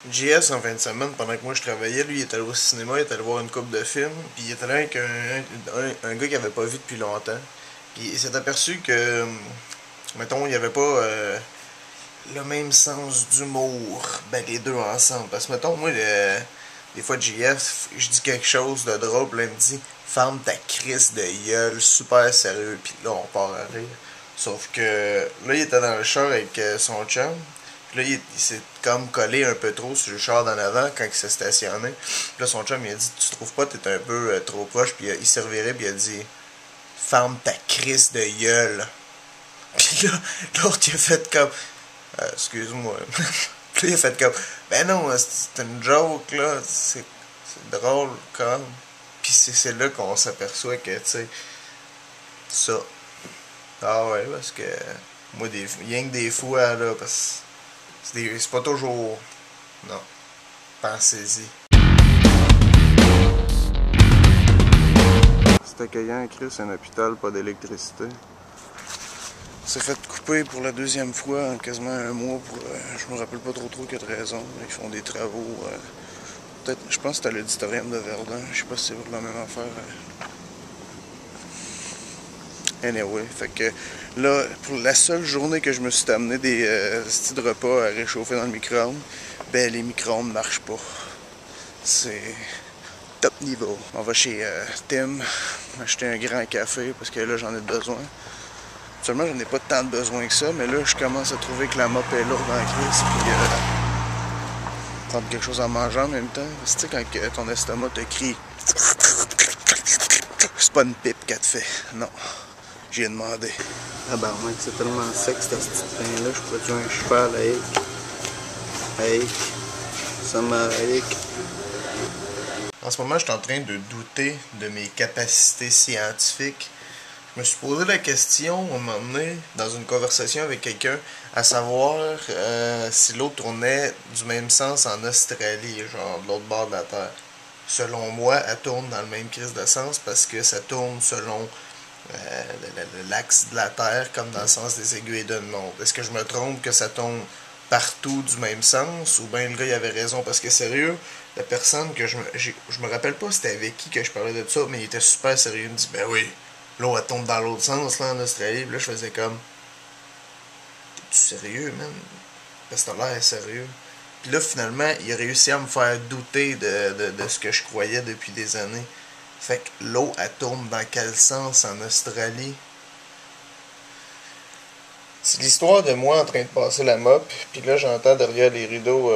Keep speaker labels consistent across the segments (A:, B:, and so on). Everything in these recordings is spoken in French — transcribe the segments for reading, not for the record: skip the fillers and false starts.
A: JS, en fin de semaine, pendant que moi je travaillais, lui, il était allé au cinéma, il était allé voir une couple de films, puis il était là avec un gars qu'il avait pas vu depuis longtemps. Puis il s'est aperçu que, mettons, il avait pas le même sens d'humour, ben les deux ensemble. Parce que, mettons, moi, des fois, JF, je dis quelque chose de drôle, puis là, il me dit, ferme ta crisse de gueule, super sérieux, puis là, on part à rire. Sauf que, là, il était dans le char avec son chum. Puis là, il s'est comme collé un peu trop sur le char d'en avant quand il s'est stationné. Puis là, son chum, il a dit, tu trouves pas, t'es un peu trop proche. Puis il s'est reviré, puis il a dit, ferme ta crisse de gueule. Puis là, l'autre, il a fait comme, excuse-moi. Puis là, il a fait comme, ben non, c'est une joke, là. C'est drôle, comme. Puis c'est là qu'on s'aperçoit que, tu sais, ça. Ah ouais, parce que, moi, rien que des fois, là, parce que c'est pas toujours. Non. Pensez-y. C'est accueillant, Chris, un hôpital, pas d'électricité. C'est fait couper pour la deuxième fois en quasiment un mois pour. Je me rappelle pas trop quelle raison. Ils font des travaux. Peut-être, je pense que c'était à l'auditorium de Verdun. Je sais pas si c'est la même affaire. Anyway, fait que là, pour la seule journée que je me suis amené des styles de repas à réchauffer dans le micro-ondes, ben les micro-ondes marchent pas. C'est top niveau. On va chez Tim acheter un grand café parce que là j'en ai besoin. Seulement j'en ai pas tant de besoin que ça, mais là je commence à trouver que la mop est lourde en crise puis prendre quelque chose à manger en même temps. Tu sais quand ton estomac te crie, c'est pas une pipe qu'elle te fait, non. J'y ai demandé. Ah ben mec, c'est tellement sec ce petit pain-là, je pourrais tuer un cheval avec. Ça m'arrive. En ce moment, je suis en train de douter de mes capacités scientifiques. Je me suis posé la question, à un moment donné, dans une conversation avec quelqu'un, à savoir si l'eau tournait du même sens en Australie, genre de l'autre bord de la Terre. Selon moi, elle tourne dans le même crise de sens parce que ça tourne selon l'axe de la Terre comme dans le sens des aiguilles d'une montre. Est-ce que je me trompe que ça tourne partout du même sens ou bien le gars il avait raison? Parce que sérieux, la personne que je me rappelle pas c'était avec qui que je parlais de ça, mais il était super sérieux. Il me dit ben oui, l'eau elle tombe dans l'autre sens là en Australie. Puis là je faisais comme t'es-tu sérieux, man? Parce que t'as l'air sérieux. Puis là finalement il a réussi à me faire douter de ce que je croyais depuis des années. Fait que l'eau, elle tourne dans quel sens en Australie? C'est l'histoire de moi en train de passer la mop, puis là j'entends derrière les rideaux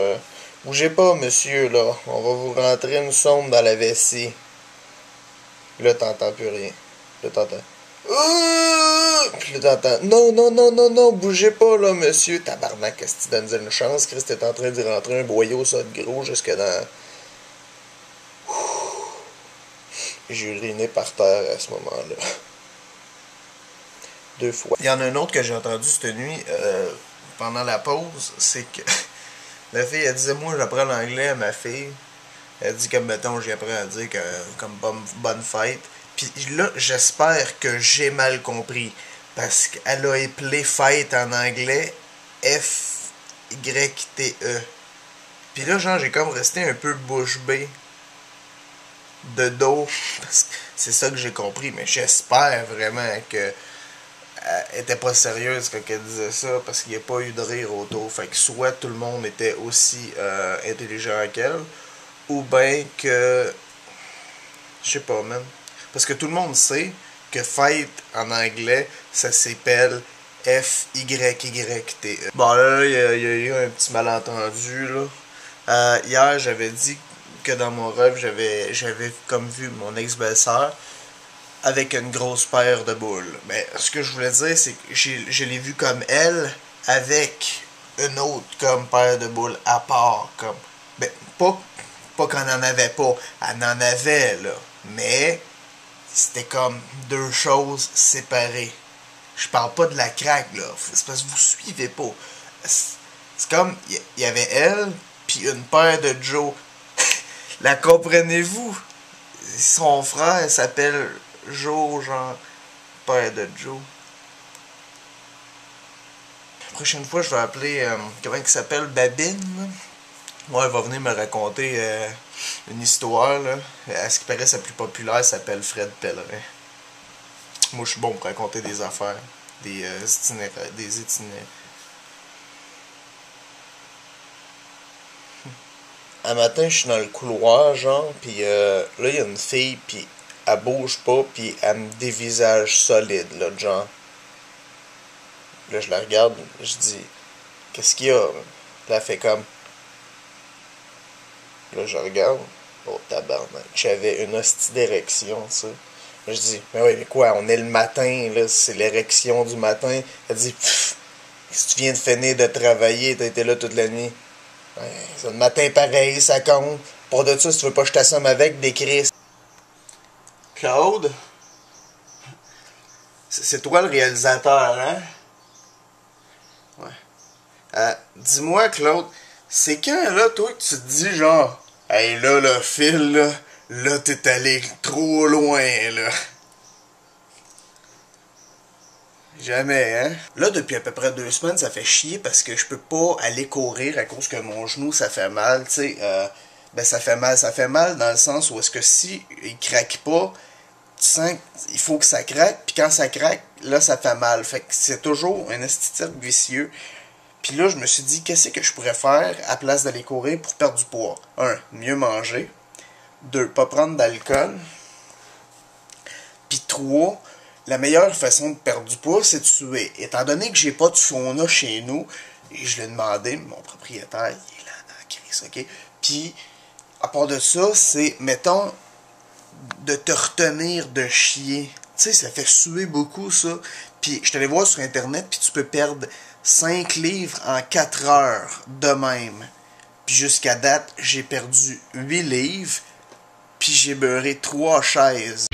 A: bougez pas, monsieur, là, on va vous rentrer une sonde dans la vessie. Là t'entends plus rien. Là t'entends. Puis là t'entends. Non, non, non, non, non, bougez pas là, monsieur. Tabarnak, est-ce que tu donnes une chance? Christ est en train d'y rentrer un boyau, ça de gros, jusque dans. J'ai uriné par terre à ce moment-là. 2 fois. Il y en a un autre que j'ai entendu cette nuit pendant la pause, c'est que la fille, elle disait, moi j'apprends l'anglais à ma fille. Elle dit comme, mettons, j'apprends à dire que, comme bonne fête. Puis là, j'espère que j'ai mal compris. Parce qu'elle a appelé fête en anglais F-Y-T-E. Puis là, genre, j'ai comme resté un peu bouche bée de dos. Parce que c'est ça que j'ai compris. Mais j'espère vraiment que elle était pas sérieuse quand elle disait ça parce qu'il n'y a pas eu de rire autour. Fait que soit tout le monde était aussi intelligent qu'elle, ou bien que. Je sais pas, man. Parce que tout le monde sait que fête en anglais, ça s'appelle F-Y-Y-T-E. Bon, là, il y a eu un petit malentendu, là. Hier, j'avais dit que dans mon rêve, j'avais comme vu mon ex-belle-sœur avec une grosse paire de boules. Mais ce que je voulais dire, c'est que je l'ai vu comme elle, avec une autre comme paire de boules à part. Comme, ben, pas qu'on en avait pas. Elle en avait, là. Mais c'était comme deux choses séparées. Je parle pas de la craque, là. C'est parce que vous suivez pas. C'est comme, il y avait elle, puis une paire de Joe. La comprenez-vous? Son frère s'appelle Joe, genre, père de Joe. La prochaine fois, je vais appeler, comment il s'appelle, Babine, là? Ouais, elle va venir me raconter une histoire, là. À ce qui paraît, sa plus populaire s'appelle Fred Pellerin. Moi, je suis bon pour raconter des affaires, des itinéraires. Un matin, je suis dans le couloir, genre, pis là, il y a une fille, pis elle bouge pas, pis elle me dévisage solide, là, genre. Là, je la regarde, je dis, qu'est-ce qu'il y a? Là, elle fait comme. Là, je regarde. Oh, tabarnak. J'avais une hostie d'érection, ça. Là, je dis, mais oui, mais quoi, on est le matin, là, c'est l'érection du matin. Elle dit, pfff, si tu viens de finir de travailler, t'as été là toute la nuit. Ouais, c'est le matin pareil, ça compte. Pour de ça, si tu veux pas que je t'assomme avec, des crises. Claude? C'est toi le réalisateur, hein? Ouais. Dis-moi, Claude, c'est quand, là, toi, que tu te dis, genre, hey, là, le fil, là, t'es allé trop loin, là. Jamais, hein? Là, depuis à peu près 2 semaines, ça fait chier parce que je peux pas aller courir à cause que mon genou, ça fait mal, tu sais. Ben, ça fait mal dans le sens où est-ce que si il craque pas, tu sens qu'il faut que ça craque, puis quand ça craque, là, ça fait mal. Fait que c'est toujours un esthétique vicieux. Puis là, je me suis dit, qu'est-ce que je pourrais faire à place d'aller courir pour perdre du poids? 1. Mieux manger. 2. Pas prendre d'alcool. Puis 3. La meilleure façon de perdre du poids, c'est de suer. Étant donné que j'ai pas de sauna chez nous, et je l'ai demandé, mon propriétaire, il est là dans crise, ok? Puis, à part de ça, c'est, mettons, de te retenir de chier. Tu sais, ça fait suer beaucoup, ça. Puis, je suis allé voir sur Internet, puis tu peux perdre 5 livres en 4 heures de même. Puis jusqu'à date, j'ai perdu 8 livres, puis j'ai beurré 3 chaises.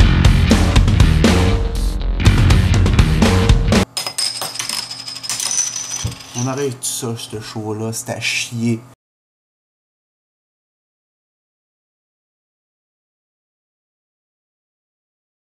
A: On arrête ça, ce show-là, c'est à chier.